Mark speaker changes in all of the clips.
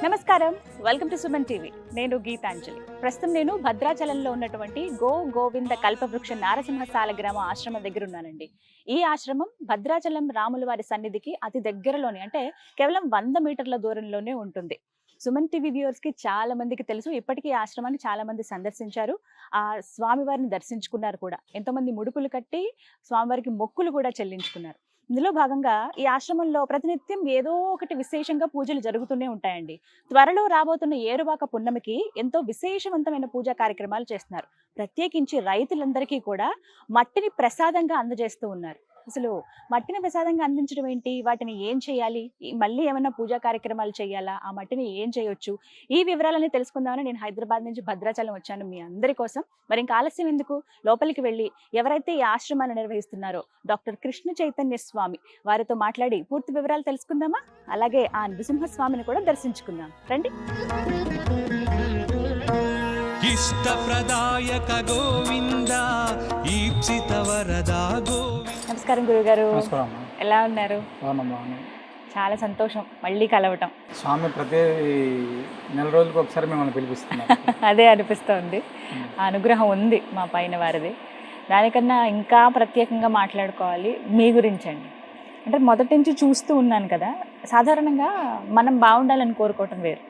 Speaker 1: నమస్కారం, welcome to Suman TV. నేను గీతాంజలి. ప్రస్తుతం నేను భద్రాచలంలో ఉన్నటువంటి గోవింద కల్పవృక్ష నారసింహ సాలగ్రామ ఆశ్రమం దగ్గర ఉన్నానండి. ఈ ఆశ్రమం భద్రాచలం రాముల వారి సన్నిధికి అతి దగ్గరలోనే, అంటే కేవలం 100 మీటర్ల దూరంలోనే ఉంటుంది. సుమన్ టీవీ వ్యూవర్స్ కి చాలా మందికి తెలుసు. ఇప్పటికీ ఈ ఆశ్రమాన్ని చాలా మంది సందర్శించారు, ఆ స్వామివారిని దర్శించుకున్నారు కూడా. ఎంతోమంది ముడుపులు కట్టి స్వామివారికి మొక్కులు కూడా చెల్లించుకున్నారు. ఇందులో భాగంగా ఈ ఆశ్రమంలో ప్రతినిత్యం ఏదో ఒకటి విశేషంగా పూజలు జరుగుతూనే ఉంటాయండి. త్వరలో రాబోతున్న ఏరువాక పున్నమికి ఎంతో విశేషవంతమైన పూజా కార్యక్రమాలు చేస్తున్నారు. ప్రత్యేకించి రైతులందరికీ కూడా మట్టిని ప్రసాదంగా అందజేస్తూ ఉన్నారు. అసలు మట్టిని ప్రసాదంగా అందించడం ఏంటి, వాటిని ఏం చేయాలి, మళ్ళీ ఏమైనా పూజా కార్యక్రమాలు చేయాలా, ఆ మట్టిని ఏం చేయొచ్చు, ఈ వివరాలన్నీ తెలుసుకుందామని నేను హైదరాబాద్ నుంచి భద్రాచలం వచ్చాను మీ అందరి కోసం. మరి ఇంకా ఆలస్యం ఎందుకు, లోపలికి వెళ్ళి ఎవరైతే ఈ ఆశ్రమాన్ని నిర్వహిస్తున్నారో డాక్టర్ కృష్ణ చైతన్య స్వామి వారితో మాట్లాడి పూర్తి వివరాలు తెలుసుకుందామా? అలాగే ఆ నృసింహస్వామిని కూడా దర్శించుకుందాం రండి.
Speaker 2: ఇష్టప్రదాయక గోవింద ఈప్సిత వరదా గోవింద.
Speaker 1: నమస్కారం గురుగారు, ఎలా ఉన్నారు? చాలా సంతోషం మళ్ళీ కలవటం.
Speaker 3: స్వామి ప్రతి నెల రోజులకు ఒకసారి మిమ్మల్ని పిలిపిస్తున్నారు.
Speaker 1: అదే అనిపిస్తోంది, ఆ అనుగ్రహం ఉంది మా పైన వారిది. దానికన్నా ఇంకా ప్రత్యేకంగా మాట్లాడుకోవాలి మీ గురించండి. అంటే మొదటి నుంచి చూస్తూ ఉన్నాను కదా, సాధారణంగా మనం బాగుండాలని కోరుకోవటం వేరు,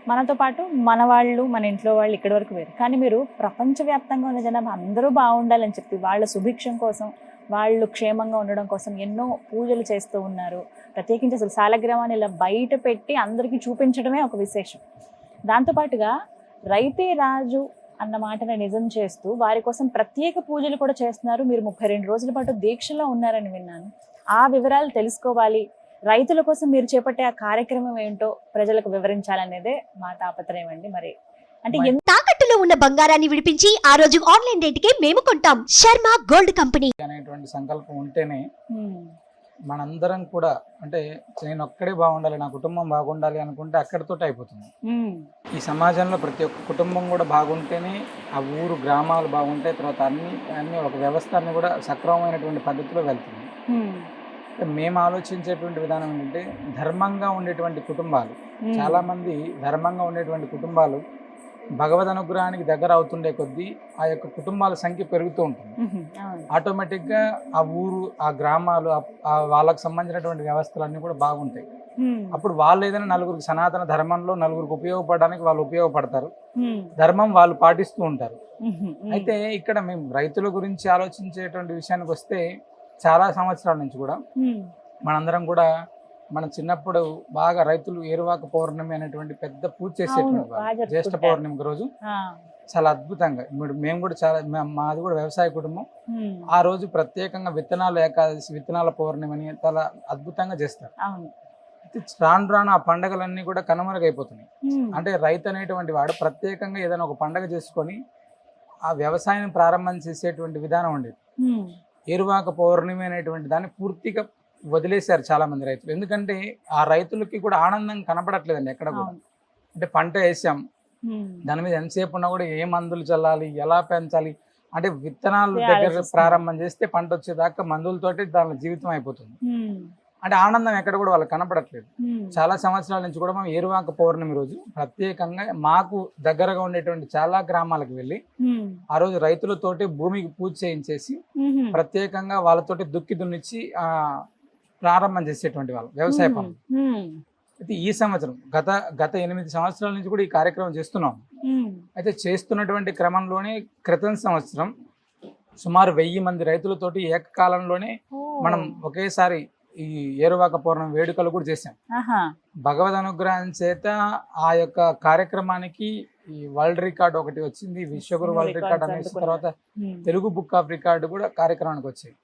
Speaker 1: మనతో పాటు మన వాళ్ళు, మన ఇంట్లో వాళ్ళు ఇక్కడి వరకు వేరు. కానీ మీరు ప్రపంచవ్యాప్తంగా ఉన్న జనాభా అందరూ బాగుండాలని చెప్పి వాళ్ళ సుభిక్షం కోసం, వాళ్ళు క్షేమంగా ఉండడం కోసం ఎన్నో పూజలు చేస్తూ ఉన్నారు. ప్రత్యేకించి అసలు సాలగ్రామాన్ని ఇలా బయట పెట్టి అందరికీ చూపించడమే ఒక విశేషం. దాంతోపాటుగా రైతే రాజు అన్న మాటను నిజం చేస్తూ వారి కోసం ప్రత్యేక పూజలు కూడా చేస్తున్నారు. మీరు 32 రోజుల పాటు దీక్షలో ఉన్నారని విన్నాను. ఆ వివరాలు తెలుసుకోవాలి, రైతుల కోసం మీరు చేపట్టే ఆ కార్యక్రమం ఏంటో ప్రజలకు వివరించాలనేదే మా తాపత్రయం అండి. మరి అంటే
Speaker 4: తాకట్టులో ఉన్న బంగారాన్ని విడిపించి ఆ రోజు ఆన్లైన్ రేటుకే మేము కొంటాం. శర్మ గోల్డ్ కంపెనీ
Speaker 3: అనేటువంటి సంకల్పం ఉంటేనే మనందరం కూడా, అంటే నేను ఒక్కడే బాగుండాలి, నా కుటుంబం బాగుండాలి అనుకుంటే అక్కడితో అయిపోతుంది. ఈ సమాజంలో ప్రతి ఒక్క కుటుంబం కూడా బాగుంటేనే ఆ ఊరు గ్రామాలు బాగుంటాయి, తర్వాత అన్ని ఒక వ్యవస్థని కూడా సక్రమమైనటువంటి పద్ధతిలో వెళ్తుంది. మేము ఆలోచించేటువంటి విధానం ఏంటంటే, ధర్మంగా ఉండేటువంటి కుటుంబాలు, చాలా మంది ధర్మంగా ఉండేటువంటి కుటుంబాలు భగవద్ అనుగ్రహానికి దగ్గర అవుతుండే కొద్దీ ఆ యొక్క కుటుంబాల సంఖ్య పెరుగుతూ ఉంటుంది. ఆటోమేటిక్గా ఆ ఊరు, ఆ గ్రామాలు, వాళ్ళకు సంబంధించినటువంటి వ్యవస్థలన్నీ కూడా బాగుంటాయి. అప్పుడు వాళ్ళు ఏదైనా నలుగురికి సనాతన ధర్మంలో నలుగురికి ఉపయోగపడడానికి వాళ్ళు ఉపయోగపడతారు, ధర్మం వాళ్ళు పాటిస్తూ ఉంటారు. అయితే ఇక్కడ మేము రైతుల గురించి ఆలోచించేటువంటి విషయానికి వస్తే, చాలా సంవత్సరాల నుంచి కూడా మనందరం కూడా మన చిన్నప్పుడు బాగా రైతులు ఏరువాక పౌర్ణమి అనేటువంటి పెద్ద పూజ చేసేటువంటి జ్యేష్ఠ పౌర్ణమి రోజు చాలా అద్భుతంగా. మేము కూడా చాలా, మాది కూడా వ్యవసాయ కుటుంబం. ఆ రోజు ప్రత్యేకంగా విత్తనాలు ఏకాదశి, విత్తనాల పౌర్ణమి అని చాలా అద్భుతంగా చేస్తారు. అయితే రాను రాను ఆ పండుగలన్నీ కూడా కనుమరుగైపోతున్నాయి. అంటే రైతు అనేటువంటి వాడు ప్రత్యేకంగా ఏదైనా ఒక పండుగ చేసుకొని ఆ వ్యవసాయం ప్రారంభం చేసేటువంటి విధానం ఉండేది. ఏరువాక పౌర్ణమి అనేటువంటి దాన్ని పూర్తిగా వదిలేశారు చాలా మంది రైతులు. ఎందుకంటే ఆ రైతులకి కూడా ఆనందం కనపడట్లేదండి ఎక్కడ కూడా. అంటే పంట వేసాం, దాని మీద ఎంతసేపు ఉన్నా కూడా ఏ మందులు చల్లాలి, ఎలా పెంచాలి, అంటే విత్తనాలు దగ్గర ప్రారంభం చేస్తే పంట వచ్చేదాకా మందులతోటి దాని జీవితం అయిపోతుంది. అంటే ఆనందం ఎక్కడ కూడా వాళ్ళకి కనపడట్లేదు. చాలా సంవత్సరాల నుంచి కూడా మేము ఏరువాక పౌర్ణమి రోజు ప్రత్యేకంగా మాకు దగ్గరగా ఉండేటువంటి చాలా గ్రామాలకు వెళ్ళి ఆ రోజు రైతులతోటి భూమికి పూజ చేయించేసి ప్రత్యేకంగా వాళ్ళతోటి దుక్కి దున్నిచ్చి ప్రారంభం చేసేటువంటి వాళ్ళు వ్యవసాయ పనులు. అయితే ఈ సంవత్సరం గత 8 సంవత్సరాల నుంచి కూడా ఈ కార్యక్రమం చేస్తున్నాం. అయితే చేస్తున్నటువంటి క్రమంలోనే క్రితం సంవత్సరం సుమారు 1000 మంది రైతులతోటి ఏకకాలంలోనే మనం ఒకేసారి ఈ ఏరువాక పౌర్ణమి వేడుకలు కూడా చేశాం. భగవద్ అనుగ్రహం చేత ఆ యొక్క కార్యక్రమానికి ఈ వరల్డ్ రికార్డ్ ఒకటి వచ్చింది, విశ్వగురు వరల్డ్ రికార్డ్ అనేసి, తర్వాత తెలుగు బుక్ ఆఫ్ రికార్డ్ కూడా కార్యక్రమానికి వచ్చాయి.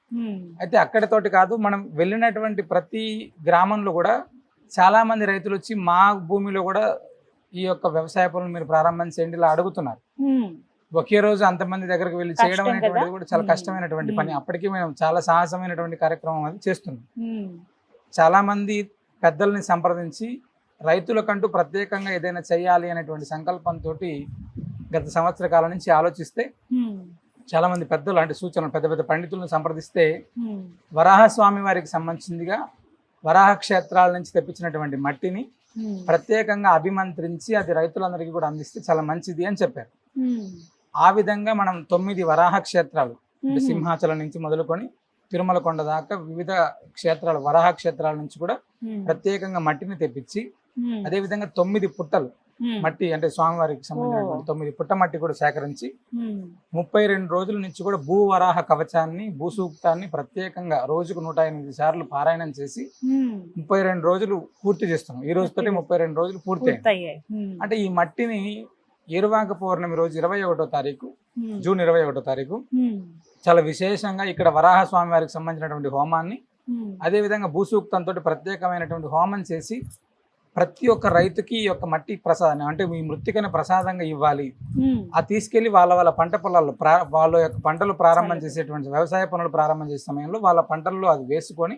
Speaker 3: అయితే అక్కడితోటి కాదు, మనం వెళ్ళినటువంటి ప్రతి గ్రామంలో కూడా చాలా మంది రైతులు వచ్చి మా భూమిలో కూడా ఈ యొక్క వ్యవసాయ పనులు మీరు ప్రారంభం చేయండి ఇలా అడుగుతున్నారు. ఒకే రోజు అంతమంది దగ్గరకు వెళ్ళి చేయడం అనేటువంటిది కూడా చాలా కష్టమైనటువంటి పని. అప్పటికీ మేము చాలా సాహసమైనటువంటి కార్యక్రమం అది చేస్తున్నాం. చాలా మంది పెద్దల్ని సంప్రదించి రైతులకంటూ ప్రత్యేకంగా ఏదైనా చేయాలి అనేటువంటి సంకల్పంతో గత సంవత్సర కాలం నుంచి ఆలోచిస్తే చాలా మంది పెద్దలు అంటే సూచనలు పెద్ద పెద్ద పండితులను సంప్రదిస్తే వరాహస్వామి వారికి సంబంధించిందిగా వరాహ క్షేత్రాల నుంచి తెప్పించినటువంటి మట్టిని ప్రత్యేకంగా అభిమంత్రించి అది రైతులందరికీ కూడా అందిస్తే చాలా మంచిది అని చెప్పారు. ఆ విధంగా మనం 9 వరాహ క్షేత్రాలు అంటే సింహాచలం నుంచి మొదలుకొని తిరుమల కొండ దాకా వివిధ క్షేత్రాలు వరాహ క్షేత్రాల నుంచి కూడా ప్రత్యేకంగా మట్టిని తెప్పించి అదే విధంగా 9 పుట్టలు మట్టి అంటే స్వామివారికి సంబంధించినటువంటి 9 పుట్ట మట్టి కూడా సేకరించి 32 రోజుల నుంచి కూడా భూవరాహ కవచాన్ని భూసూక్తాన్ని ప్రత్యేకంగా రోజుకు 108 సార్లు పారాయణం చేసి 32 రోజులు పూర్తి చేస్తున్నాం. ఈ రోజుతోటి 32 రోజులు పూర్తయ్యాయి. అంటే ఈ మట్టిని ఏరువాక పౌర్ణమి రోజు 21వ తారీఖు జూన్ 21వ తారీఖు చాలా విశేషంగా ఇక్కడ వరాహ స్వామి వారికి సంబంధించినటువంటి హోమాన్ని అదే విధంగా భూసూక్తంతో ప్రత్యేకమైనటువంటి హోమం చేసి ప్రతి ఒక్క రైతుకి ఈ యొక్క మట్టి ప్రసాదాన్ని అంటే మీ మృత్తికని ప్రసాదంగా ఇవ్వాలి. ఆ తీసుకెళ్లి వాళ్ళ పంట పొలాల్లో వాళ్ళ యొక్క పంటలు ప్రారంభం చేసేటువంటి వ్యవసాయ పనులు ప్రారంభం చేసే సమయంలో వాళ్ళ పంటల్లో అది వేసుకొని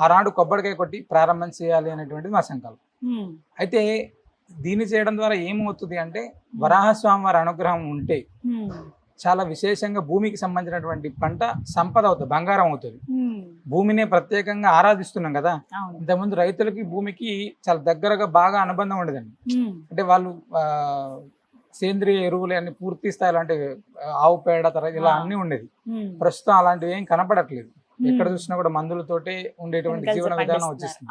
Speaker 3: ఆనాడు కొబ్బరికాయ కొట్టి ప్రారంభం చేయాలి అనేటువంటిది మా సంకల్పం. అయితే దీన్ని చేయడం ద్వారా ఏమవుతుంది అంటే వరాహస్వామి వారి అనుగ్రహం ఉంటే చాలా విశేషంగా భూమికి సంబంధించినటువంటి పంట సంపద అవుతుంది, బంగారం అవుతుంది. భూమినే ప్రత్యేకంగా ఆరాధిస్తున్నాం కదా. ఇంతకుముందు రైతులకి భూమికి చాలా దగ్గరగా బాగా అనుబంధం ఉండదండి. అంటే వాళ్ళు సేంద్రియ ఎరువులు అన్ని పూర్తి స్థాయిలో అంటే ఆవు పేడ తర్వాత ఇలా అన్ని ఉండేది. ప్రస్తుతం అలాంటివి ఏం కనపడట్లేదు. ఎక్కడ చూసినా కూడా మందులతోటే ఉండేటువంటి జీవన విధానం వచ్చేస్తుంది.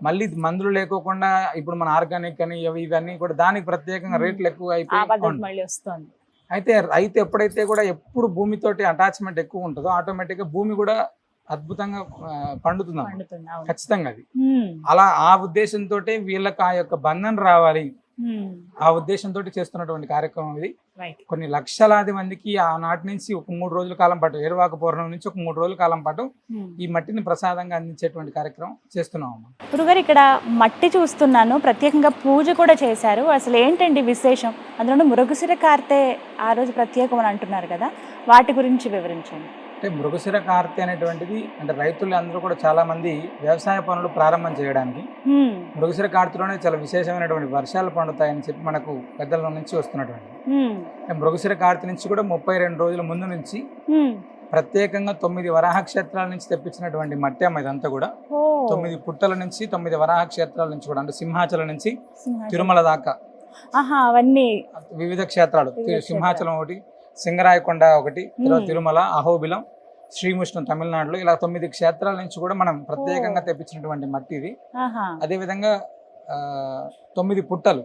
Speaker 3: మళ్ళీ మందులు లేకోకుండా ఇప్పుడు మన ఆర్గానిక్ అని ఇవన్నీ కూడా దానికి ప్రత్యేకంగా రేట్లు ఎక్కువ అయిపోయి అయితే రైతు ఎప్పుడైతే కూడా ఎప్పుడు భూమితోటి అటాచ్మెంట్ ఎక్కువ ఉంటుందో ఆటోమేటిక్ గా భూమి కూడా అద్భుతంగా పండుతుంది ఖచ్చితంగా. అది అలా ఆ ఉద్దేశంతో వీళ్ళకి ఆ యొక్క బంధం రావాలి ఆ ఉద్దేశంతో చేస్తున్నటువంటి కార్యక్రమం ఇది. కొన్ని లక్షలాది మందికి ఆనాటి నుంచి ఒక 3 రోజుల కాలం పాటు ఏరువాక పౌర్ణమి నుంచి ఒక 3 రోజుల కాలం పాటు ఈ మట్టిని ప్రసాదంగా అందించేటువంటి కార్యక్రమం చేస్తున్నాం.
Speaker 1: గురుగారు ఇక్కడ మట్టి చూస్తున్నాను, ప్రత్యేకంగా పూజ కూడా చేశారు. అసలు ఏంటండి విశేషం? అందులో మృగశిర కార్తె ఆ రోజు ప్రత్యేకం అని అంటున్నారు కదా, వాటి గురించి వివరించండి.
Speaker 3: అంటే మృగశిర కార్తె అనేటువంటిది అంటే రైతులు అందరూ కూడా చాలా మంది వ్యవసాయ పనులు ప్రారంభం చేయడానికి మృగశిర కార్తెలోనే చాలా విశేషమైనటువంటి వర్షాలు పండుతాయని చెప్పి మనకు పెద్దల నుంచి వస్తున్నటువంటి మృగశిర కార్తె నుంచి కూడా 32 రోజుల ముందు నుంచి ప్రత్యేకంగా 9 వరాహ క్షేత్రాల నుంచి తెప్పించినటువంటి మట్టి అమ్మ ఇదంతా కూడా 9 పుట్టల నుంచి 9 వరాహ క్షేత్రాల నుంచి కూడా అంటే సింహాచలం నుంచి తిరుమల దాకా
Speaker 1: అవన్నీ
Speaker 3: వివిధ క్షేత్రాలు. సింహాచలం ఒకటి, సింగరాయకొండ ఒకటి, తర్వాత తిరుమల, అహోబిలం, శ్రీముష్ణం తమిళనాడులో ఇలా 9 క్షేత్రాల నుంచి కూడా మనం ప్రత్యేకంగా తెప్పించినటువంటి మట్టి ఇది. అదే విధంగా 9 పుట్టలు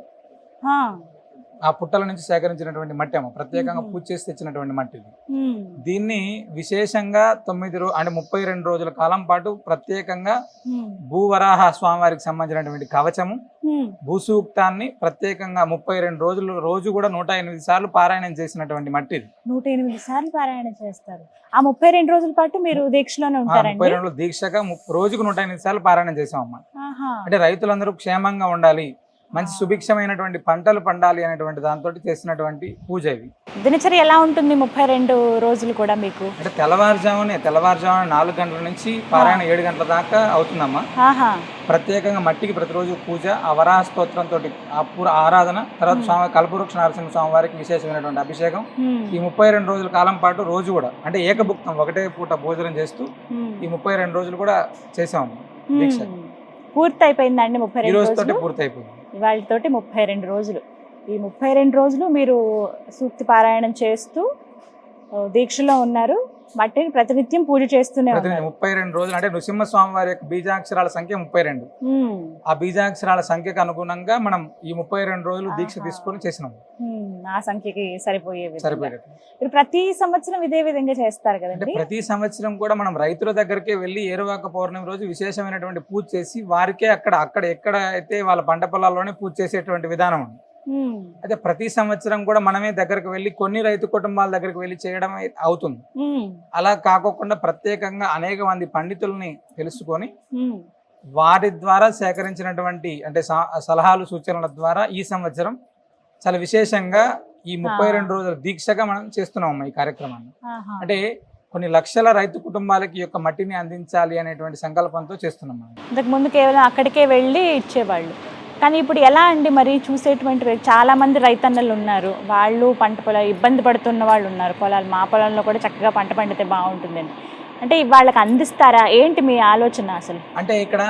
Speaker 3: ఆ పుట్టల నుంచి సేకరించినటువంటి మట్టి అమ్మ ప్రత్యేకంగా పూజ చేసి తెచ్చినటువంటి మట్టి ఇది. దీన్ని విశేషంగా 32 రోజుల కాలం పాటు ప్రత్యేకంగా భూవరాహ స్వామివారికి సంబంధించినటువంటి కవచము భూసూక్తాన్ని ప్రత్యేకంగా 32 రోజులు రోజు కూడా 108 సార్లు పారాయణం చేసినటువంటి మట్టి ఇది.
Speaker 1: 108 సార్లు పారాయణం చేస్తారు. ఆ 32 రోజుల పాటు మీరు దీక్షలోనే ఉంటారండి?
Speaker 3: 32 రోజులు దీక్షగా రోజుకు 108 సార్లు పారాయణం చేసామమ్మా. అంటే రైతులందరూ క్షేమంగా ఉండాలి, మంచి సుభిక్షమైనటువంటి పంటలు పండాలి అనేటువంటి దాంతో చేసినటువంటి పూజ ఇది.
Speaker 1: దినచర్య ఎలా ఉంటుంది 32 రోజులు కూడా మీకు?
Speaker 3: అంటే తెల్లవారుజామున 4 గంటల నుంచి పారాయణ 7 గంటల దాకా అవుతుందమ్మా. ప్రత్యేకంగా మట్టికి ప్రతిరోజు పూజ, ఆ వరాహ స్తోత్రంతో ఆరాధన, తర్వాత స్వామి కల్పవృక్ష నరసింహ స్వామి వారికి విశేషమైనటువంటి అభిషేకం. ఈ 32 రోజుల కాలం పాటు రోజు కూడా అంటే ఏకభుక్తం ఒకటే పూట భోజనం చేస్తూ ఈ 32 రోజులు కూడా చేసామమ్మా దీక్ష.
Speaker 1: పూర్తి అయిపోయిందండి 32 రోజులు?
Speaker 3: పూర్తి అయిపోయింది
Speaker 1: ఇవాళతోటి 32 రోజులు. ఈ 32 రోజులు మీరు సూక్తి పారాయణం చేస్తూ దీక్షలో ఉన్నారు, మట్టిని ప్రతినిత్యం పూజ చేస్తూనే ఉన్నారు.
Speaker 3: 32 రోజులు అంటే నృసింహస్వామి వారి యొక్క బీజాక్షరాల సంఖ్య 32. ఆ బీజాక్షరాల సంఖ్యకు అనుగుణంగా మనం ఈ 32 రోజులు దీక్ష తీసుకొని చేసినాం.
Speaker 1: ఆ సంఖ్యకి సరిపోయేది. ప్రతి సంవత్సరం ఇదే విధంగా చేస్తారు కదండి?
Speaker 3: ప్రతి సంవత్సరం కూడా మనం రైతుల దగ్గరికి వెళ్ళి ఏరువాక పౌర్ణమి రోజు విశేషమైనటువంటి పూజ చేసి వారికే అక్కడ ఎక్కడ అయితే వాళ్ళ పంట పొలాల్లోనే పూజ చేసేటువంటి విధానం ఉంది. అయితే ప్రతి సంవత్సరం కూడా మనమే దగ్గరకు వెళ్ళి కొన్ని రైతు కుటుంబాల దగ్గరికి వెళ్ళి చేయడం అవుతుంది. అలా కాకోకుండా ప్రత్యేకంగా అనేక మంది పండితుల్ని తెలుసుకొని వారి ద్వారా సేకరించినటువంటి అంటే సలహాలు సూచనల ద్వారా ఈ సంవత్సరం చాలా విశేషంగా ఈ 32 రోజుల దీక్షగా మనం చేస్తున్నాం ఈ కార్యక్రమాన్ని. అంటే కొన్ని లక్షల రైతు కుటుంబాలకి యొక్క మట్టిని అందించాలి అనేటువంటి సంకల్పంతో చేస్తున్నాం.
Speaker 1: ఇంతకు ముందు కేవలం అక్కడికే వెళ్ళి ఇచ్చేవాళ్ళు, కానీ ఇప్పుడు ఎలా అండి మరి చూసేటువంటి చాలా మంది రైతన్నలు ఉన్నారు, వాళ్ళు పంట పొలాలు ఇబ్బంది పడుతున్న వాళ్ళు ఉన్నారు, పొలాలు మా పొలంలో కూడా చక్కగా పంట పండితే బాగుంటుందని, అంటే వాళ్ళకి అందిస్తారా ఏంటి మీ ఆలోచన అసలు?
Speaker 3: అంటే ఇక్కడ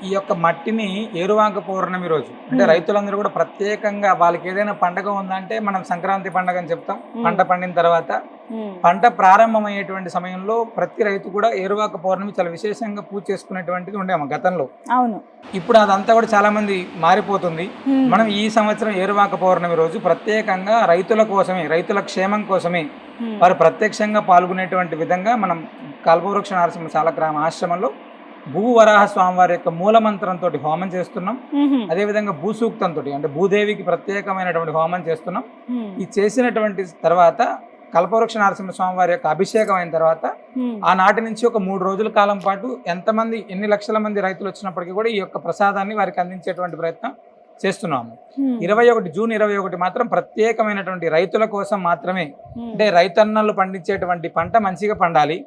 Speaker 3: ఈ యొక్క మట్టిని ఏరువాక పౌర్ణమి రోజు అంటే రైతులందరూ కూడా ప్రత్యేకంగా వాళ్ళకి ఏదైనా పండగ ఉందంటే మనం సంక్రాంతి పండగ అని చెప్తాం. పంట పండిన తర్వాత పంట ప్రారంభమయ్యేటువంటి సమయంలో ప్రతి రైతు కూడా ఏరువాక పౌర్ణమి చాలా విశేషంగా పూజ చేసుకునేటువంటిది ఉండేమో గతంలో.
Speaker 1: అవును,
Speaker 3: ఇప్పుడు అదంతా కూడా చాలా మంది మారిపోతుంది. మనం ఈ సంవత్సరం ఏరువాక పౌర్ణమి రోజు ప్రత్యేకంగా రైతుల కోసమే, రైతుల క్షేమం కోసమే వారు ప్రత్యక్షంగా పాల్గొనేటువంటి విధంగా మనం కల్పవృక్ష నరసింహ సాలగ్రామ ఆశ్రమంలో భూవరాహ స్వామివారి యొక్క మూలమంత్రంతో హోమం చేస్తున్నాం. అదేవిధంగా భూసూక్తంతో అంటే భూదేవికి ప్రత్యేకమైనటువంటి హోమం చేస్తున్నాం. ఈ చేసినటువంటి తర్వాత కల్పవృక్ష నరసింహ స్వామివారి యొక్క అభిషేకం అయిన తర్వాత ఆనాటి నుంచి ఒక 3 రోజుల కాలం పాటు ఎంతమంది ఎన్ని లక్షల మంది రైతులు వచ్చినప్పటికీ కూడా ఈ యొక్క ప్రసాదాన్ని వారికి అందించేటువంటి ప్రయత్నం చేస్తున్నాము. 21 జూన్ 21 మాత్రం ప్రత్యేకమైనటువంటి రైతుల కోసం మాత్రమే. అంటే రైతన్నలు పండించేటువంటి పంట మంచిగా పండాలి,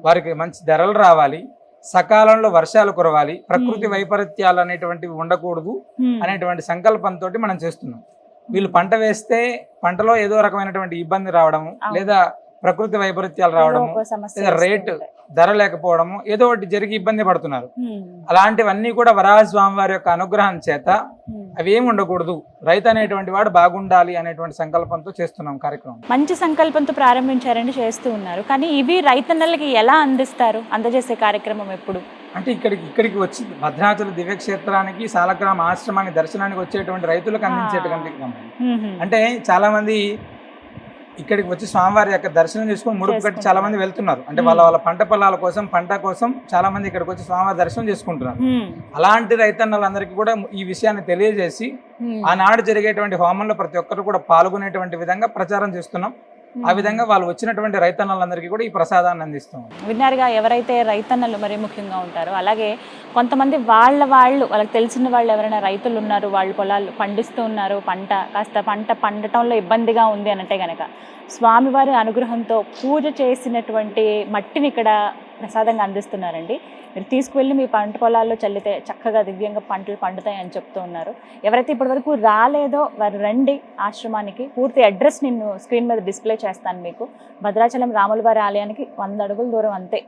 Speaker 3: వారికి మంచి ధరలు రావాలి, సకాలంలో వర్షాలు కురవాలి, ప్రకృతి వైపరీత్యాలు అనేటువంటివి ఉండకూడదు అనేటువంటి సంకల్పంతో మనం చేస్తున్నాం. వీళ్ళు పంట వేస్తే పంటలో ఏదో రకమైనటువంటి ఇబ్బంది రావడము, లేదా ప్రకృతి వైపరీత్యాలు రావడము, లేదా రేటు ధర లేకపోవడము, ఏదో ఒకటి జరిగి ఇబ్బంది పడుతున్నారు. అలాంటివన్నీ కూడా వరాహ స్వామి వారి యొక్క అనుగ్రహం చేత అవి ఏమి ఉండకూడదు, రైతు అనేటువంటి వాడు బాగుండాలి అనేటువంటి సంకల్పంతో చేస్తున్నాం కార్యక్రమం.
Speaker 1: మంచి సంకల్పంతో ప్రారంభించారండి, చేస్తూ ఉన్నారు. కానీ ఇవి రైతన్నలకి ఎలా అందిస్తారు, అందజేసే కార్యక్రమం ఎప్పుడు?
Speaker 3: అంటే ఇక్కడికి వచ్చి భద్రాచల దివ్యక్షేత్రానికి సాలగ్రామ ఆశ్రమానికి దర్శనానికి వచ్చేటువంటి రైతులకు అందించేటువంటి అంటే చాలా మంది ఇక్కడికి వచ్చి స్వామివారి యొక్క దర్శనం చేసుకొని ముడుపు కట్టి చాలా మంది వెళ్తున్నారు. అంటే వాళ్ళ పంట పొలాల కోసం, పంట కోసం చాలా మంది ఇక్కడికి వచ్చి స్వామివారి దర్శనం చేసుకుంటున్నారు. అలాంటి రైతన్నలందరికీ కూడా ఈ విషయాన్ని తెలియజేసి ఆనాడు జరిగేటువంటి హోమంలో ప్రతి ఒక్కరు కూడా పాల్గొనేటువంటి విధంగా ప్రచారం చేస్తున్నాం. ఆ విధంగా వాళ్ళు వచ్చినటువంటి రైతన్నలందరికీ కూడా ఈ ప్రసాదాన్ని అందిస్తాం.
Speaker 1: విన్నారుగా, ఎవరైతే రైతన్నలు మరి ముఖ్యంగా ఉంటారో, అలాగే కొంతమంది వాళ్ళకి తెలిసిన వాళ్ళు ఎవరైనా రైతులు ఉన్నారు, వాళ్ళు పొలాలు పండిస్తూ ఉన్నారు, పంట పండటంలో ఇబ్బందిగా ఉంది అంటే కనుక స్వామివారి అనుగ్రహంతో పూజ చేసినటువంటి మట్టిని ఇక్కడ ప్రసాదంగా అందిస్తున్నారండి. మీరు తీసుకువెళ్ళి మీ పంట పొలాల్లో చల్లితే చక్కగా దివ్యంగా పంటలు పండుతాయి అని చెప్తూ ఉన్నారు. ఎవరైతే ఇప్పటివరకు రాలేదో వారు రండి ఆశ్రమానికి. పూర్తి అడ్రస్ నేను స్క్రీన్ మీద డిస్ప్లే చేస్తాను మీకు. భద్రాచలం రాములవారి ఆలయానికి 100 అడుగుల దూరం, అంతే,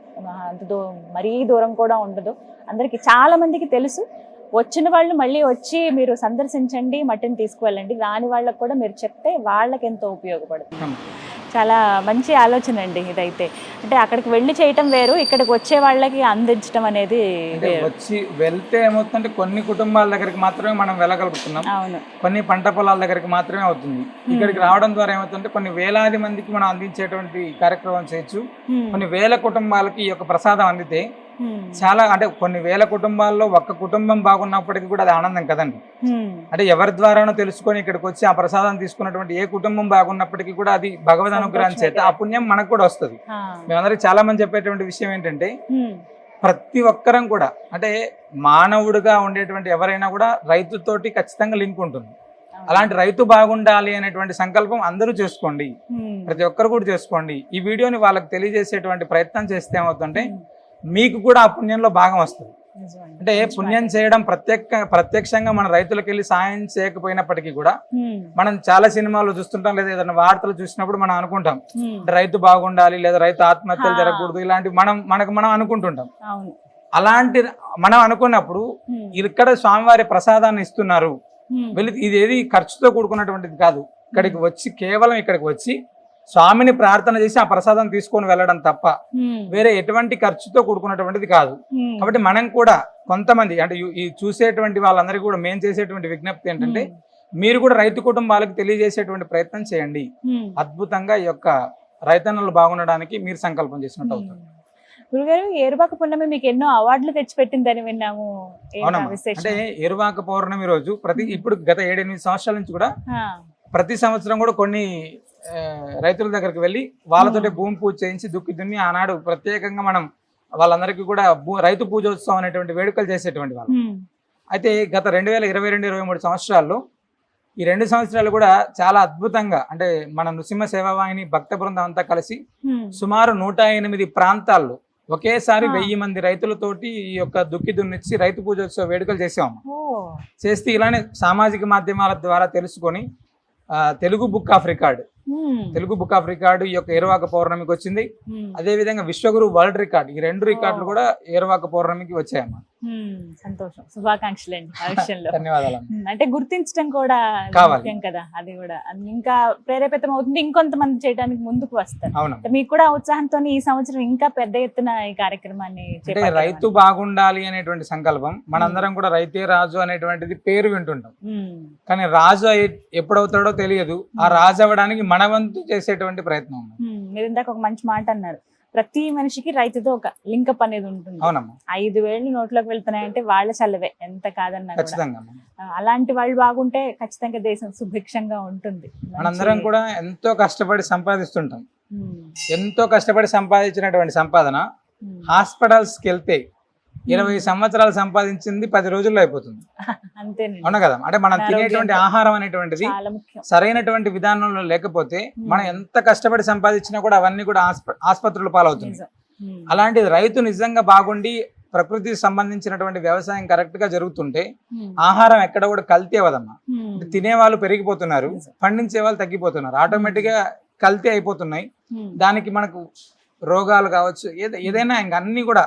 Speaker 1: మరీ దూరం కూడా ఉండదు. అందరికీ చాలా మందికి తెలుసు. వచ్చిన వాళ్ళు మళ్ళీ వచ్చి మీరు సందర్శించండి, మట్టిని తీసుకువెళ్ళండి. రాని వాళ్ళకు కూడా మీరు చెప్తే వాళ్ళకి ఎంతో ఉపయోగపడుతుంది. చాలా మంచి ఆలోచన అండి ఇదైతే. అంటే అక్కడికి వెళ్ళి చేయటం వేరు, ఇక్కడికి వచ్చే వాళ్ళకి అందించడం అనేది
Speaker 3: వచ్చి వెళ్తే ఏమవుతుందంటే కొన్ని కుటుంబాల దగ్గరికి మాత్రమే మనం వెళ్ళగలుగుతున్నాం.
Speaker 1: అవును, కొన్ని
Speaker 3: పంట పొలాల దగ్గరికి మాత్రమే అవుతుంది. ఇక్కడికి రావడం ద్వారా ఏమవుతుందంటే కొన్ని వేలాది మందికి మనం అందించేటువంటి కార్యక్రమం చేయొచ్చు. కొన్ని వేల కుటుంబాలకి ఈ యొక్క ప్రసాదం అందితే చాలా, అంటే కొన్ని వేల కుటుంబాల్లో ఒక్క కుటుంబం బాగున్నప్పటికీ కూడా అది ఆనందం కదండి. అంటే ఎవరి ద్వారానో తెలుసుకొని ఇక్కడికి వచ్చి ఆ ప్రసాదం తీసుకున్నటువంటి ఏ కుటుంబం బాగున్నప్పటికీ కూడా అది భగవద్ అనుగ్రహం చేత ఆ పుణ్యం మనకు కూడా వస్తుంది. మేమందరికి చాలా మంది చెప్పేటువంటి విషయం ఏంటంటే ప్రతి ఒక్కరం కూడా, అంటే మానవుడిగా ఉండేటువంటి ఎవరైనా కూడా రైతుతోటి ఖచ్చితంగా లింక్ ఉంటుంది. అలాంటి రైతు బాగుండాలి అనేటువంటి సంకల్పం అందరూ చేసుకోండి, ప్రతి ఒక్కరు కూడా చేసుకోండి. ఈ వీడియోని వాళ్ళకి తెలియజేసేటువంటి ప్రయత్నం చేస్తే ఏమవుతుందంటే మీకు కూడా ఆ పుణ్యంలో భాగం వస్తుంది. అంటే పుణ్యం చేయడం ప్రత్యక్షంగా మన రైతులకు వెళ్ళి సాయం చేయకపోయినప్పటికీ కూడా మనం చాలా సినిమాలు చూస్తుంటాం, లేదా ఏదైనా వార్తలు చూసినప్పుడు మనం అనుకుంటాం రైతు బాగుండాలి, లేదా రైతు ఆత్మహత్యలు జరగకూడదు, ఇలాంటివి మనం అనుకుంటుంటాం. అలాంటి మనం అనుకున్నప్పుడు ఇక్కడ స్వామివారి ప్రసాదాన్ని ఇస్తున్నారు. వెళ్ళి ఇదేది ఖర్చుతో కూడుకున్నటువంటిది కాదు. ఇక్కడికి వచ్చి కేవలం ఇక్కడికి వచ్చి స్వామిని ప్రార్థన చేసి ఆ ప్రసాదం తీసుకొని వెళ్ళడం తప్ప వేరే ఎటువంటి ఖర్చుతో కూడుకున్నటువంటిది కాదు. కాబట్టి మనం కూడా కొంతమంది, అంటే ఈ చూసేటువంటి వాళ్ళందరికీ కూడా మేము చేసేటువంటి విజ్ఞప్తి ఏంటంటే మీరు కూడా రైతు కుటుంబాలకు తెలియజేసేటువంటి ప్రయత్నం చేయండి. అద్భుతంగా ఈ యొక్క రైతన్నలు బాగుండడానికి మీరు సంకల్పం చేసినట్టు అవుతుంది.
Speaker 1: గురుగారు, ఏరువాక పౌర్ణమి మీకు ఎన్నో అవార్డులు తెచ్చిపెట్టిందని విన్నాము.
Speaker 3: అంటే ఏరువాక పౌర్ణమి రోజు ఇప్పుడు గత 7-8 సంవత్సరాల నుంచి కూడా ప్రతి సంవత్సరం కూడా కొన్ని రైతుల దగ్గరికి వెళ్ళి వాళ్ళతోటి భూమి పూజ చేయించి దుక్కి దున్ని ఆనాడు ప్రత్యేకంగా మనం వాళ్ళందరికీ కూడా రైతు పూజోత్సవం అనేటువంటి వేడుకలు చేసేటువంటి వాళ్ళు. అయితే గత 2022-23 సంవత్సరాల్లో ఈ 2 సంవత్సరాలు కూడా చాలా అద్భుతంగా, అంటే మన నృసింహ సేవావాహిని భక్త బృందం అంతా కలిసి సుమారు 108 ప్రాంతాల్లో ఒకేసారి 1000 మంది రైతులతోటి ఈ యొక్క దుక్కి దున్నిచ్చి రైతు పూజోత్సవ వేడుకలు చేసాము. చేస్తే ఇలానే సామాజిక మాధ్యమాల ద్వారా తెలుసుకొని తెలుగు బుక్ ఆఫ్ రికార్డ్ ఈ యొక్క ఏరువాక పౌర్ణమికి వచ్చింది. అదే విధంగా విశ్వగురు వరల్డ్ రికార్డ్, ఈ 2 రికార్డులు కూడా ఏరువాక పౌర్ణమికి వచ్చాయమ్మా.
Speaker 1: సంతోషం, శుభాకాంక్షలు అండి ఆ విషయంలో.
Speaker 3: ధన్యవాదాలు.
Speaker 1: అంటే గుర్తించడం కూడా ముఖ్యం కదా, అది కూడా ఇంకా ప్రేరేపితం అవుతుంది, ఇంకొంతమంది చేయడానికి ముందుకు వస్తారు.
Speaker 3: అవును,
Speaker 1: మీకు కూడా ఉత్సాహంతో ఈ సంవత్సరం ఇంకా పెద్ద ఎత్తున ఈ కార్యక్రమాన్ని
Speaker 3: అంటే రైతు బాగుండాలి అనేటువంటి సంకల్పం. మనందరం కూడా రైతే రాజు అనేటువంటిది పేరు వింటుంటాం, కానీ రాజు ఎప్పుడవుతాడో తెలియదు. ఆ రాజు అవ్వడానికి మన వంతు చేసేటువంటి ప్రయత్నం.
Speaker 1: మీరు ఇందాక ఒక మంచి మాట అన్నారు, ప్రతి మనిషికి రైతుతో ఒక లింకప్ అనేది ఉంటుంది.
Speaker 3: అవునమ్మా,
Speaker 1: 5,000 నోట్లోకి వెళ్తున్నాయంటే వాళ్ళ చల్లవే, ఎంత కాదన్నా.
Speaker 3: ఖచ్చితంగా
Speaker 1: అలాంటి వాళ్ళు బాగుంటే ఖచ్చితంగా దేశం సుభిక్షంగా ఉంటుంది.
Speaker 3: మనందరం కూడా ఎంతో కష్టపడి సంపాదిస్తుంటాం. ఎంతో కష్టపడి సంపాదించినటువంటి సంపాదన హాస్పిటల్స్కి వెళ్తే 20 సంవత్సరాలు సంపాదించింది 10 రోజుల్లో అయిపోతుంది. అవునా కదా? అంటే మనం తినేటువంటి ఆహారం అనేటువంటిది సరైనటువంటి విధానంలో లేకపోతే మనం ఎంత కష్టపడి సంపాదించినా కూడా అవన్నీ కూడా ఆసుపత్రుల పాలవుతుంది. అలాంటిది రైతు నిజంగా బాగుండి ప్రకృతికి సంబంధించినటువంటి వ్యవసాయం కరెక్ట్ గా జరుగుతుంటే ఆహారం ఎక్కడ కూడా కల్తీ అవ్వదమ్మా. తినే వాళ్ళు పెరిగిపోతున్నారు, పండించే వాళ్ళు తగ్గిపోతున్నారు, ఆటోమేటిక్ గా కల్తీ అయిపోతున్నాయి. దానికి మనకు రోగాలు కావచ్చు, ఏదైనా ఇంకా అన్ని కూడా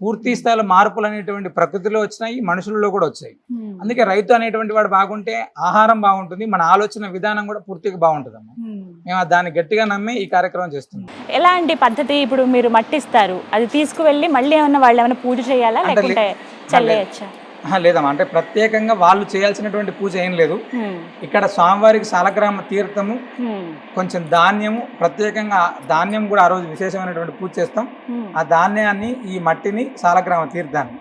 Speaker 3: పూర్తి స్థాయిలో మార్పులు అనేటువంటి ప్రకృతిలో వచ్చినాయి, మనుషులలో కూడా వచ్చాయి. అందుకే రైతు అనేటువంటి వాడు బాగుంటే ఆహారం బాగుంటుంది, మన ఆలోచన విధానం కూడా పూర్తిగా బాగుంటుంది అమ్మా. మేము దాన్ని గట్టిగా నమ్మి ఈ కార్యక్రమం చేస్తున్నాం.
Speaker 1: ఎలాంటి పద్ధతి? ఇప్పుడు మీరు మట్టిస్తారు, అది తీసుకువెళ్ళి మళ్ళీ ఏమన్నా వాళ్ళు ఏమైనా పూజ చేయాలా, లేకుంటే చల్లేయచ్చా?
Speaker 3: లేదమ్మా, అంటే ప్రత్యేకంగా వాళ్ళు చేయాల్సినటువంటి పూజ ఏం లేదు. ఇక్కడ స్వామివారికి సాలగ్రామ తీర్థము, కొంచెం ధాన్యము, ప్రత్యేకంగా ధాన్యం కూడా ఆ రోజు విశేషమైనటువంటి పూజ చేస్తాం. ఆ ధాన్యాన్ని, ఈ మట్టిని, సాలగ్రామ తీర్థాన్ని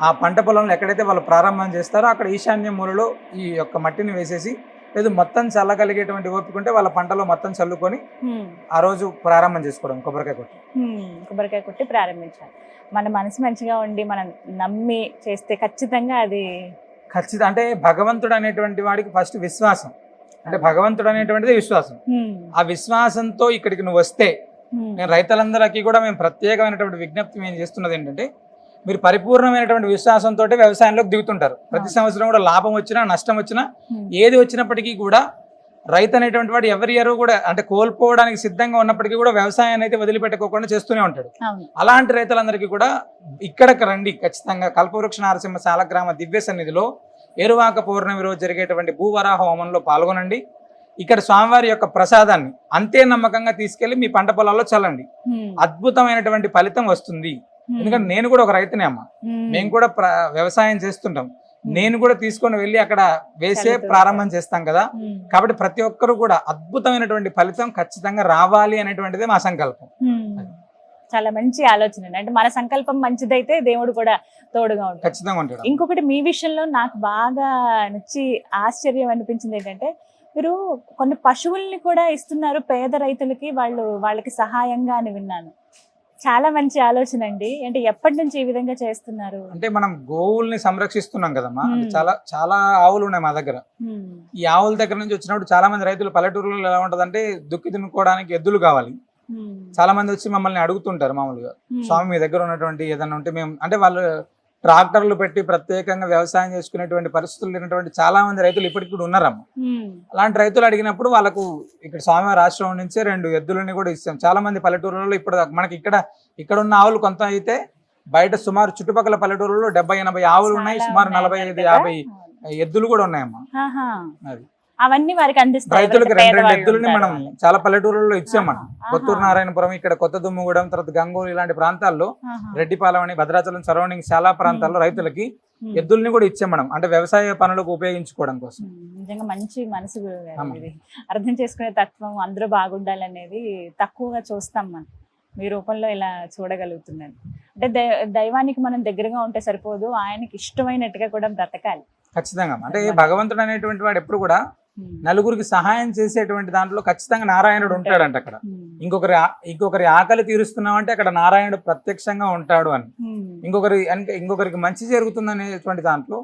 Speaker 3: ఆ పంట పొలంలో ఎక్కడైతే వాళ్ళు ప్రారంభం చేస్తారో అక్కడ ఈశాన్య మూలలో ఈ యొక్క మట్టిని వేసేసి, లేదు మొత్తం చల్లగలిగేటువంటి ఓపిక ఉంటే వాళ్ళ పంటలో మొత్తం చల్లుకొని ఆ రోజు ప్రారంభం చేసుకోవడం. కొబ్బరికాయ కొట్టి ప్రారంభించాలి. మన మనసు మంచిగా ఉండి మనం నమ్మి చేస్తే ఖచ్చితంగా అది అంటే భగవంతుడు అనేటువంటి వాడికి ఫస్ట్ విశ్వాసం, అంటే భగవంతుడు అనేటువంటిది విశ్వాసం. ఆ విశ్వాసంతో ఇక్కడికి నువ్వు వస్తే, నేను రైతులందరికీ కూడా మేము ప్రత్యేకమైనటువంటి విజ్ఞప్తి మేము చేస్తున్నది ఏంటంటే, మీరు పరిపూర్ణమైనటువంటి విశ్వాసంతో వ్యవసాయంలోకి దిగుతుంటారు. ప్రతి సంవత్సరం కూడా లాభం వచ్చినా నష్టం వచ్చినా ఏది వచ్చినప్పటికీ కూడా రైతు అనేటువంటి వాడు ఎవరి ఇయర్ కూడా అంటే కోల్పోవడానికి సిద్ధంగా ఉన్నప్పటికీ కూడా వ్యవసాయాన్ని అయితే వదిలిపెట్టుకోకుండా చేస్తూనే ఉంటాడు. అలాంటి రైతులందరికీ కూడా ఇక్కడికి రండి, ఖచ్చితంగా కల్పవృక్ష నారసింహ సాలగ్రామ దివ్య సన్నిధిలో ఏరువాక పౌర్ణమి రోజు జరిగేటువంటి భూవరాహ హోమంలో పాల్గొనండి. ఇక్కడ స్వామివారి యొక్క ప్రసాదాన్ని అంతే నమ్మకంగా తీసుకెళ్లి మీ పంట పొలాల్లో చల్లండి. అద్భుతమైనటువంటి ఫలితం వస్తుంది. ఎందుకంటే నేను కూడా ఒక రైతునే అమ్మ, మేము కూడా వ్యవసాయం చేస్తుంటాం. నేను కూడా తీసుకొని వెళ్ళి అక్కడ వేసే ప్రారంభం చేస్తాం కదా. కాబట్టి ప్రతి ఒక్కరు కూడా అద్భుతమైనటువంటి ఫలితం ఖచ్చితంగా రావాలి అనేటువంటిదే మా సంకల్పం.
Speaker 1: చాలా మంచి ఆలోచన. అంటే మన సంకల్పం మంచిదైతే దేవుడు కూడా తోడుగా ఉంటాడు,
Speaker 3: ఖచ్చితంగా ఉంటాడు.
Speaker 1: ఇంకొకటి మీ విషయంలో నాకు బాగా నచ్చి ఆశ్చర్యం అనిపించింది ఏంటంటే, మీరు కొన్ని పశువుల్ని కూడా ఇస్తున్నారు పేద రైతులకి, వాళ్ళకి సహాయంగా అని విన్నాను. చాలా మంచి ఆలోచన అండి. అంటే ఎప్పటి నుంచి ఈ విధంగా చేస్తున్నారు?
Speaker 3: అంటే మనం గోవుల్ని సంరక్షిస్తున్నాం కదమ్మా, చాలా చాలా ఆవులు ఉన్నాయి మా దగ్గర. ఈ ఆవుల దగ్గర నుంచి వచ్చినప్పుడు చాలా మంది రైతులు పల్లెటూరులో ఎలా ఉంటదంటే, దుక్కి దున్నుకోవడానికి ఎద్దులు కావాలి. చాలా మంది వచ్చి మమ్మల్ని అడుగుతుంటారు మామూలుగా, స్వామి మీ దగ్గర ఉన్నటువంటి ఏదన్నా ఉంటే మేము, అంటే వాళ్ళు ట్రాక్టర్లు పెట్టి ప్రత్యేకంగా వ్యవసాయం చేసుకునేటువంటి పరిస్థితులు లేనటువంటి చాలా మంది రైతులు ఇప్పటికి కూడా ఉన్నారమ్మ. అలాంటి రైతులు అడిగినప్పుడు వాళ్ళకు ఇక్కడ స్వామివారి ఆశ్రమం నుంచే 2 ఎద్దులని కూడా ఇస్తాం. చాలా మంది పల్లెటూరులలో ఇప్పుడు మనకి ఇక్కడ ఉన్న ఆవులు కొంత అయితే బయట సుమారు చుట్టుపక్కల పల్లెటూరులో 70-80 ఆవులు ఉన్నాయి, సుమారు 45-50 ఎద్దులు కూడా ఉన్నాయమ్మా. అది
Speaker 1: అవన్నీ వారికి అందిస్తారు.
Speaker 3: రైతులకు 2 ఎద్దులని మనం చాలా పల్లెటూరులో ఇచ్చాం. మనం కొత్తూరు నారాయణపురం, ఇక్కడ కొత్త దుమ్ముగూడెం, తర్వాత గంగూరు ఇలాంటి ప్రాంతాల్లో, రెడ్డిపాలెం అని భద్రాచలం సరౌండింగ్ చాలా ప్రాంతాల్లో రైతులకి ఎద్దుల్ని కూడా ఇచ్చాం మనం, అంటే వ్యవసాయ పనులకు ఉపయోగించుకోవడం కోసం.
Speaker 1: నిజంగా మంచి మనసు, అర్థం చేసుకునే తత్వం, అందరూ బాగుండాలనేది తక్కువగా చూస్తాం మనం. మీ రూపంలో ఇలా చూడగలుగుతున్నాను. అంటే దైవానికి మనం దగ్గరగా ఉంటే సరిపోదు, ఆయనకి ఇష్టమైనట్టుగా కూడా బ్రతకాలి.
Speaker 3: ఖచ్చితంగా. అంటే భగవంతుడు అనేటువంటి వాడు ఎప్పుడు కూడా నలుగురికి సహాయం చేసేటువంటి దాంట్లో ఖచ్చితంగా నారాయణుడు ఉంటాడంట అక్కడ. ఇంకొకరి ఆకలి తీరుస్తున్నామంటే అక్కడ నారాయణుడు ప్రత్యక్షంగా ఉంటాడు అని. ఇంకొకరికి మంచి జరుగుతుంది అనేటువంటి దాంట్లో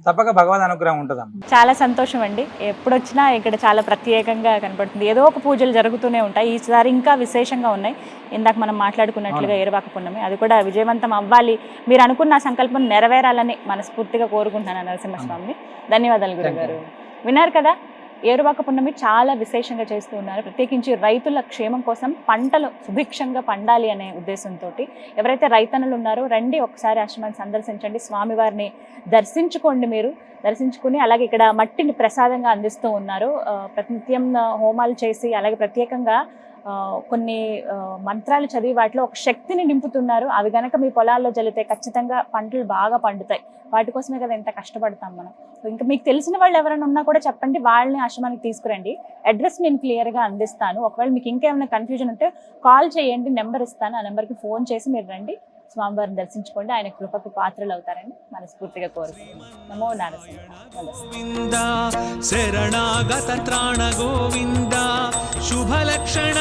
Speaker 3: తప్పక భగవద్ అనుగ్రహం ఉంటుందమ్మ.
Speaker 1: చాలా సంతోషం అండి. ఎప్పుడొచ్చినా ఇక్కడ చాలా ప్రత్యేకంగా కనపడుతుంది. ఏదో ఒక పూజలు జరుగుతూనే ఉంటాయి. ఈసారి ఇంకా విశేషంగా ఉన్నాయి. ఇందాక మనం మాట్లాడుకున్నట్లుగా ఏరువాక పున్నమి, అది కూడా విజయవంతం అవ్వాలి, మీరు అనుకున్న సంకల్పం నెరవేరాలని మనస్ఫూర్తిగా కోరుకుంటున్నాను నరసింహస్వామిని. ధన్యవాదాలు గురుగారు. విన్నారు కదా, ఏరువాక పున్నమి చాలా విశేషంగా చేస్తూ ఉన్నారు. ప్రత్యేకించి రైతుల క్షేమం కోసం పంటలు సుభిక్షంగా పండాలి అనే ఉద్దేశంతో ఎవరైతే రైతన్నులు ఉన్నారో రండి, ఒకసారి ఆశ్రమాన్ని సందర్శించండి, స్వామివారిని దర్శించుకోండి. మీరు దర్శించుకుని అలాగే ఇక్కడ మట్టిని ప్రసాదంగా అందిస్తూ ఉన్నారు. ప్రతినిత్యం హోమాలు చేసి అలాగే ప్రత్యేకంగా కొన్ని మంత్రాలు చదివి వాటిలో ఒక శక్తిని నింపుతున్నారు. అవి గనక మీ పొలాల్లో జల్లితే ఖచ్చితంగా పంటలు బాగా పండుతాయి. వాటి కోసమే కదా ఎంత కష్టపడతాం మనం. ఇంకా మీకు తెలిసిన వాళ్ళు ఎవరైనా ఉన్నా కూడా చెప్పండి, వాళ్ళని ఆశ్రమానికి తీసుకురండి. అడ్రస్ నేను క్లియర్గా అందిస్తాను. ఒకవేళ మీకు ఇంకేమైనా కన్ఫ్యూజన్ ఉంటే కాల్ చేయండి, నెంబర్ ఇస్తాను. ఆ నెంబర్కి ఫోన్ చేసి మీరు రండి, స్వామివారిని దర్శించుకోండి. ఆయన కృపకు పాత్రలు అవుతారని మనస్ఫూర్తిగా కోరుకుంటున్నాను. నమో నారసింహ.
Speaker 2: గోవింద శరణాగత త్రాణ గోవింద శుభలక్షణ